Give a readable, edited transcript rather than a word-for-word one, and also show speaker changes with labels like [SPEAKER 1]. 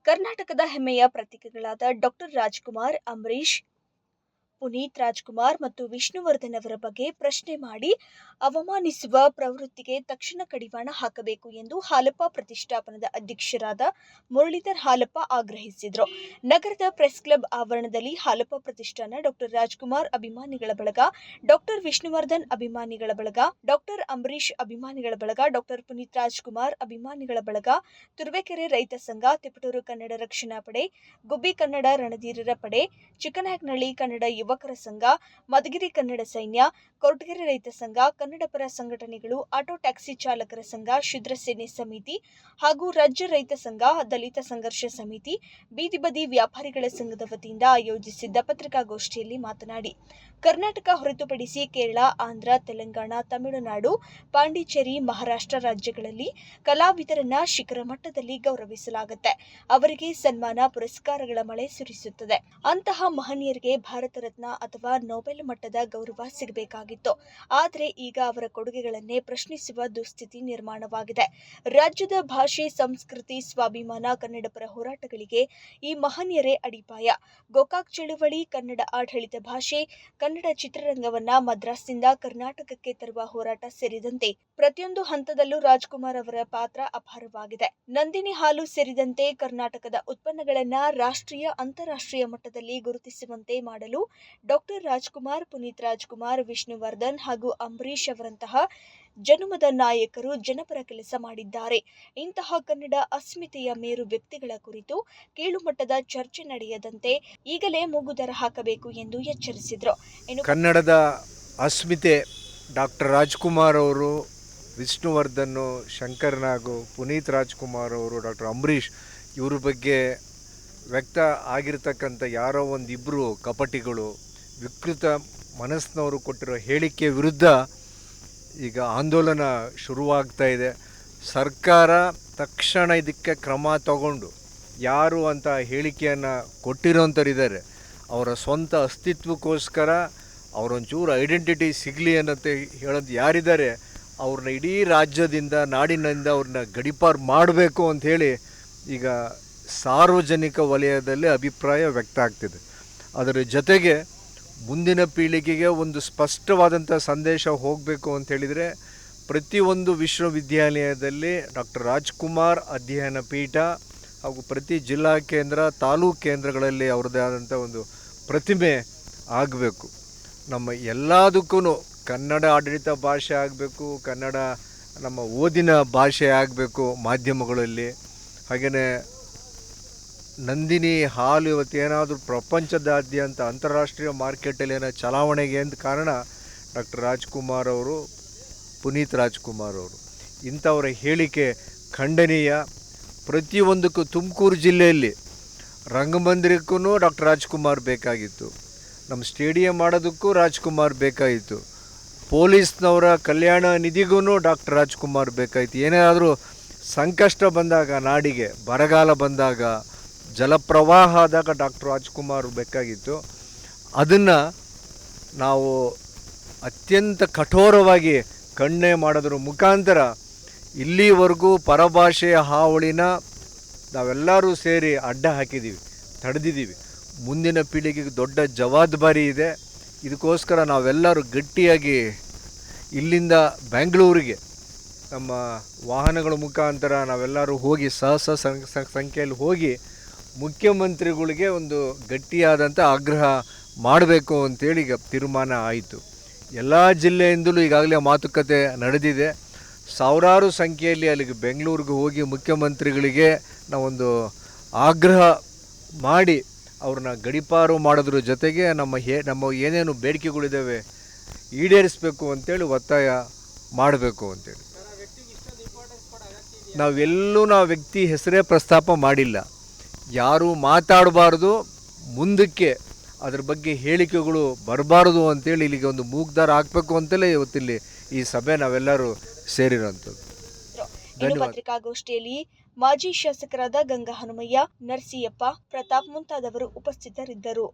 [SPEAKER 1] ಕರ್ನಾಟಕದ ಹೆಮ್ಮೆಯ ಪ್ರತೀಕಗಳಾದ ಡಾಕ್ಟರ್ ರಾಜ್ಕುಮಾರ್, ಅಂಬರೀಶ್, ಪುನೀತ್ ರಾಜ್ಕುಮಾರ್ ಮತ್ತು ವಿಷ್ಣುವರ್ಧನ್ ಅವರ ಬಗ್ಗೆ ಪ್ರಶ್ನೆ ಮಾಡಿ ಅವಮಾನಿಸುವ ಪ್ರವೃತ್ತಿಗೆ ತಕ್ಷಣ ಕಡಿವಾಣ ಹಾಕಬೇಕು ಎಂದು ಹಾಲಪ್ಪ ಪ್ರತಿಷ್ಠಾಪನದ ಅಧ್ಯಕ್ಷರಾದ ಮುರಳೀಧರ್ ಹಾಲಪ್ಪ ಆಗ್ರಹಿಸಿದರು. ನಗರದ ಪ್ರೆಸ್ ಕ್ಲಬ್ ಆವರಣದಲ್ಲಿ ಹಾಲಪ್ಪ ಪ್ರತಿಷ್ಠಾನ, ಡಾಕ್ಟರ್ ರಾಜ್ಕುಮಾರ್ ಅಭಿಮಾನಿಗಳ ಬಳಗ, ಡಾಕ್ಟರ್ ವಿಷ್ಣುವರ್ಧನ್ ಅಭಿಮಾನಿಗಳ ಬಳಗ, ಡಾಕ್ಟರ್ ಅಂಬರೀಶ್ ಅಭಿಮಾನಿಗಳ ಬಳಗ, ಡಾಕ್ಟರ್ ಪುನೀತ್ ರಾಜ್ಕುಮಾರ್ ಅಭಿಮಾನಿಗಳ ಬಳಗ, ತುರುವೇಕೆರೆ ರೈತ ಸಂಘ, ತಿಪಟೂರು ಕನ್ನಡ ರಕ್ಷಣಾ ಪಡೆ, ಗುಬ್ಬಿ ಕನ್ನಡ ರಣಧೀರರ ಪಡೆ, ಚಿಕ್ಕನಾಯಕನಹಳ್ಳಿ ಕನ್ನಡ ಯುವಕರ ಸಂಘ, ಮಧುಗಿರಿ ಕನ್ನಡ ಸೈನ್ಯ, ಕೊರಟಗೆರೆ ರೈತ ಸಂಘ, ಕನ್ನಡ ಪರ ಸಂಘಟನೆಗಳು, ಆಟೋ ಟ್ಯಾಕ್ಸಿ ಚಾಲಕರ ಸಂಘ, ಶೂದ್ರ ಸೇನೆ ಸಮಿತಿ ಹಾಗೂ ರಾಜ್ಯ ರೈತ ಸಂಘ, ದಲಿತ ಸಂಘರ್ಷ ಸಮಿತಿ, ಬೀದಿ ಬದಿ ವ್ಯಾಪಾರಿಗಳ ಸಂಘದ ವತಿಯಿಂದ ಆಯೋಜಿಸಿದ್ದ ಪತ್ರಿಕಾಗೋಷ್ಠಿಯಲ್ಲಿ ಮಾತನಾಡಿ, ಕರ್ನಾಟಕ ಹೊರತುಪಡಿಸಿ ಕೇರಳ, ಆಂಧ್ರ, ತೆಲಂಗಾಣ, ತಮಿಳುನಾಡು, ಪಾಂಡಿಚೇರಿ, ಮಹಾರಾಷ್ಟ್ರ ರಾಜ್ಯಗಳಲ್ಲಿ ಕಲಾವಿದರನ್ನ ಶಿಖರ ಮಟ್ಟದಲ್ಲಿ ಗೌರವಿಸಲಾಗುತ್ತೆ. ಅವರಿಗೆ ಸನ್ಮಾನ, ಪುರಸ್ಕಾರಗಳ ಮಳೆ ಸುರಿಸುತ್ತದೆ. ಅಂತಹ ಮಹನೀಯರಿಗೆ ಭಾರತ ರತ್ನ ಅಥವಾ ನೊಬೆಲ್ ಮಟ್ಟದ ಗೌರವ ಸಿಗಬೇಕಾಗಿತ್ತು. ಆದರೆ ಈಗ ಅವರ ಕೊಡುಗೆಗಳನ್ನೇ ಪ್ರಶ್ನಿಸುವ ದುಸ್ಥಿತಿ ನಿರ್ಮಾಣವಾಗಿದೆ. ರಾಜ್ಯದ ಭಾಷೆ, ಸಂಸ್ಕೃತಿ, ಸ್ವಾಭಿಮಾನ, ಕನ್ನಡ ಪರ ಹೋರಾಟಗಳಿಗೆ ಈ ಮಹನೀಯರೇ ಅಡಿಪಾಯ. ಗೋಕಾಕ್ ಚಳುವಳಿ, ಕನ್ನಡ ಆಡಳಿತ ಭಾಷೆ, ಕನ್ನಡ ಚಿತ್ರರಂಗವನ್ನ ಮದ್ರಾಸ್ನಿಂದ ಕರ್ನಾಟಕಕ್ಕೆ ತರುವ ಹೋರಾಟ ಸೇರಿದಂತೆ ಪ್ರತಿಯೊಂದು ಹಂತದಲ್ಲೂ ರಾಜ್ಕುಮಾರ್ ಅವರ ಪಾತ್ರ ಅಪಾರವಾಗಿದೆ. ನಂದಿನಿ ಹಾಲು ಸೇರಿದಂತೆ ಕರ್ನಾಟಕದ ಉತ್ಪನ್ನಗಳನ್ನ ರಾಷ್ಟ್ರೀಯ, ಅಂತಾರಾಷ್ಟ್ರೀಯ ಮಟ್ಟದಲ್ಲಿ ಗುರುತಿಸುವಂತೆ ಮಾಡಲು ಡಾಕ್ಟರ್ ರಾಜ್ಕುಮಾರ್, ಪುನೀತ್ ರಾಜ್ಕುಮಾರ್, ವಿಷ್ಣುವರ್ಧನ್ ಹಾಗೂ ಅಂಬರೀಶ್ ಅವರಂತಹ ಜನುಮದ ನಾಯಕರು ಜನಪರ ಕೆಲಸ ಮಾಡಿದ್ದಾರೆ. ಇಂತಹ ಕನ್ನಡ ಅಸ್ಮಿತೆಯ ಮೇರು ವ್ಯಕ್ತಿಗಳ ಕುರಿತು ಕೀಳುಮಟ್ಟದ ಚರ್ಚೆ ನಡೆಯದಂತೆ ಈಗಲೇ ಮೂಗುದರ ಹಾಕಬೇಕು ಎಂದು ಎಚ್ಚರಿಸಿದರು.
[SPEAKER 2] ಕನ್ನಡದ ಅಸ್ಮಿತೆ ಡಾಕ್ಟರ್ ರಾಜ್ಕುಮಾರ್ ಅವರು, ವಿಷ್ಣುವರ್ಧನ್, ಶಂಕರ್ ನಾಗು, ಪುನೀತ್ ರಾಜ್ಕುಮಾರ್ ಅವರು, ಡಾಕ್ಟರ್ ಅಂಬರೀಶ್ ಇವ್ರ ಬಗ್ಗೆ ವ್ಯಕ್ತ ಆಗಿರ್ತಕ್ಕಂಥ ಯಾರೋ ಒಂದಿಬ್ಬರು ಕಪಟಿಗಳು, ವಿಕೃತ ಮನಸ್ಸಿನವರು ಕೊಟ್ಟಿರೋ ಹೇಳಿಕೆ ವಿರುದ್ಧ ಈಗ ಆಂದೋಲನ ಶುರುವಾಗ್ತಾ ಇದೆ. ಸರ್ಕಾರ ತಕ್ಷಣ ಇದಕ್ಕೆ ಕ್ರಮ ತಗೊಂಡು ಯಾರು ಅಂತ ಹೇಳಿಕೆಯನ್ನು ಕೊಟ್ಟಿರೋಂಥರಿದ್ದಾರೆ ಅವರ ಸ್ವಂತ ಅಸ್ತಿತ್ವಕ್ಕೋಸ್ಕರ ಅವರೊಂಚೂರು ಐಡೆಂಟಿಟಿ ಸಿಗಲಿ ಅನ್ನಂತೆ ಹೇಳೋದು ಯಾರಿದ್ದಾರೆ ಅವ್ರನ್ನ ಇಡೀ ರಾಜ್ಯದಿಂದ, ನಾಡಿನಿಂದ ಅವ್ರನ್ನ ಗಡೀಪಾರು ಮಾಡಬೇಕು ಅಂಥೇಳಿ ಈಗ ಸಾರ್ವಜನಿಕ ವಲಯದಲ್ಲಿ ಅಭಿಪ್ರಾಯ ವ್ಯಕ್ತ ಆಗ್ತಿದೆ. ಅದರ ಜೊತೆಗೆ ಮುಂದಿನ ಪೀಳಿಗೆಗೆ ಒಂದು ಸ್ಪಷ್ಟವಾದಂಥ ಸಂದೇಶ ಹೋಗಬೇಕು ಅಂತ ಹೇಳಿದರೆ, ಪ್ರತಿಯೊಂದು ವಿಶ್ವವಿದ್ಯಾಲಯದಲ್ಲಿ ಡಾಕ್ಟರ್ ರಾಜ್ಕುಮಾರ್ ಅಧ್ಯಯನ ಪೀಠ ಹಾಗೂ ಪ್ರತಿ ಜಿಲ್ಲಾ ಕೇಂದ್ರ, ತಾಲೂಕು ಕೇಂದ್ರಗಳಲ್ಲಿ ಅವ್ರದ್ದೇ ಆದಂಥ ಒಂದು ಪ್ರತಿಮೆ ಆಗಬೇಕು. ನಮ್ಮ ಎಲ್ಲದಕ್ಕೂ ಕನ್ನಡ ಆಡಳಿತ ಭಾಷೆ ಆಗಬೇಕು, ಕನ್ನಡ ನಮ್ಮ ಓದಿನ ಭಾಷೆ ಆಗಬೇಕು ಮಾಧ್ಯಮಗಳಲ್ಲಿ. ಹಾಗೆಯೇ ನಂದಿನಿ ಹಾಲು ಇವತ್ತೇನಾದರೂ ಪ್ರಪಂಚದಾದ್ಯಂತ ಅಂತಾರಾಷ್ಟ್ರೀಯ ಮಾರ್ಕೆಟಲ್ಲಿ ಏನೋ ಚಲಾವಣೆಗೆ ಅಂತ ಕಾರಣ ಡಾಕ್ಟರ್ ರಾಜ್ಕುಮಾರ್ ಅವರು, ಪುನೀತ್ ರಾಜ್ಕುಮಾರ್ ಅವರು. ಇಂಥವರ ಹೇಳಿಕೆ ಖಂಡನೀಯ. ಪ್ರತಿಯೊಂದಕ್ಕೂ ತುಮಕೂರು ಜಿಲ್ಲೆಯಲ್ಲಿ ರಂಗಮಂದಿರಕ್ಕೂ ಡಾಕ್ಟರ್ ರಾಜ್ಕುಮಾರ್ ಬೇಕಾಗಿತ್ತು, ನಮ್ಮ ಸ್ಟೇಡಿಯಂ ಮಾಡೋದಕ್ಕೂ ರಾಜ್ಕುಮಾರ್ ಬೇಕಾಗಿತ್ತು, ಪೊಲೀಸ್ನವರ ಕಲ್ಯಾಣ ನಿಧಿಗೂ ಡಾಕ್ಟರ್ ರಾಜ್ಕುಮಾರ್ ಬೇಕಾಯಿತು. ಏನಾದರೂ ಸಂಕಷ್ಟ ಬಂದಾಗ, ನಾಡಿಗೆ ಬರಗಾಲ ಬಂದಾಗ, ಜಲಪ್ರವಾಹ ಆದಾಗ ಡಾಕ್ಟರ್ ರಾಜ್ಕುಮಾರ್ ಬೇಕಾಗಿತ್ತು. ಅದನ್ನು ನಾವು ಅತ್ಯಂತ ಕಠೋರವಾಗಿ ಖಂಡನೆ ಮಾಡೋದ್ರ ಮುಖಾಂತರ ಇಲ್ಲಿವರೆಗೂ ಪರಭಾಷೆಯ ಹಾವಳಿನ ನಾವೆಲ್ಲರೂ ಸೇರಿ ಅಡ್ಡ ಹಾಕಿದ್ದೀವಿ, ತಡೆದಿದ್ದೀವಿ. ಮುಂದಿನ ಪೀಳಿಗೆಗೆ ದೊಡ್ಡ ಜವಾಬ್ದಾರಿ ಇದೆ. ಇದಕ್ಕೋಸ್ಕರ ನಾವೆಲ್ಲರೂ ಗಟ್ಟಿಯಾಗಿ ಇಲ್ಲಿಂದ ಬೆಂಗಳೂರಿಗೆ ನಮ್ಮ ವಾಹನಗಳ ಮುಖಾಂತರ ನಾವೆಲ್ಲರೂ ಹೋಗಿ ಸಂಖ್ಯೆಯಲ್ಲಿ ಹೋಗಿ ಮುಖ್ಯಮಂತ್ರಿಗಳಿಗೆ ಒಂದು ಗಟ್ಟಿಯಾದಂಥ ಆಗ್ರಹ ಮಾಡಬೇಕು ಅಂತೇಳಿ ಈಗ ತೀರ್ಮಾನ ಆಯಿತು. ಎಲ್ಲ ಜಿಲ್ಲೆಯಿಂದಲೂ ಈಗಾಗಲೇ ಮಾತುಕತೆ ನಡೆದಿದೆ. ಸಾವಿರಾರು ಸಂಖ್ಯೆಯಲ್ಲಿ ಅಲ್ಲಿಗೆ ಬೆಂಗಳೂರಿಗೆ ಹೋಗಿ ಮುಖ್ಯಮಂತ್ರಿಗಳಿಗೆ ನಾವೊಂದು ಆಗ್ರಹ ಮಾಡಿ ಅವ್ರನ್ನ ಗಡೀಪಾರು ಮಾಡೋದ್ರ ಜೊತೆಗೆ ನಮ್ಮ ಏನೇನು ಬೇಡಿಕೆಗಳಿದ್ದಾವೆ ಈಡೇರಿಸಬೇಕು ಅಂತೇಳಿ ಒತ್ತಾಯ ಮಾಡಬೇಕು ಅಂತೇಳಿ. ನಾವೆಲ್ಲೂ ವ್ಯಕ್ತಿ ಹೆಸರೇ ಪ್ರಸ್ತಾಪ ಮಾಡಿಲ್ಲ. ಯಾರೂ ಮಾತಾಡಬಾರ್ದು, ಮುಂದಕ್ಕೆ ಅದ್ರ ಬಗ್ಗೆ ಹೇಳಿಕೆಗಳು ಬರಬಾರ್ದು ಅಂತೇಳಿ ಇಲ್ಲಿಗೆ ಒಂದು ಮೂಗ್ದಾರ ಹಾಕಬೇಕು ಅಂತಲೇ ಇವತ್ತಿಲ್ಲಿ ಈ ಸಭೆ ನಾವೆಲ್ಲರೂ ಸೇರಿರೋಂಥದ್ದು.
[SPEAKER 1] ಪತ್ರಿಕಾಗೋಷ್ಠಿಯಲ್ಲಿ ಮಾಜಿ ಶಾಸಕರಾದ ಗಂಗಾ ಹನುಮಯ್ಯ, ನರಸಿಯಪ್ಪ, ಪ್ರತಾಪ್ ಮುಂತಾದವರು ಉಪಸ್ಥಿತರಿದ್ದರು.